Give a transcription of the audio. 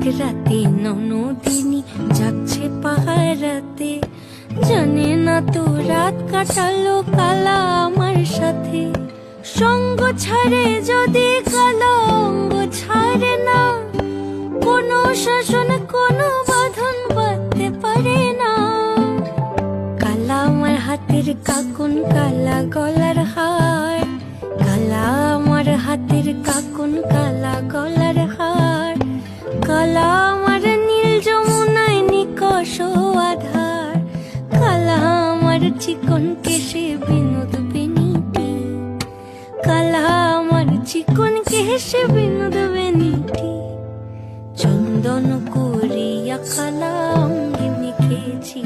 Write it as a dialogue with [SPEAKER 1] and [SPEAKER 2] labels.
[SPEAKER 1] এক রাতে ননদিনী যাচ্ছে পাহারাতে, জানে না তো রাত কাটালো কালা আমার সাথে। সঙ্গ ছাড়ে যদি কালো অঙ্গ ছাড়ে না, কোনো শাসন কোনো বাঁধন বাঁধতে পারে না। কালা আমার হাতের কাকুন কালা গলার হার, কালা আমার হাতের কাকুন কালা গলার হার, কালা আমার নীল যমুনায় নিকষ আধার, কালা আমার চিকন কেশে বিনোদ বেনিটি, কালা আমার চিকন কেশে বিনোদ বেনিটি। চন্দন করিয়া কালা অঙ্গে মেখেছি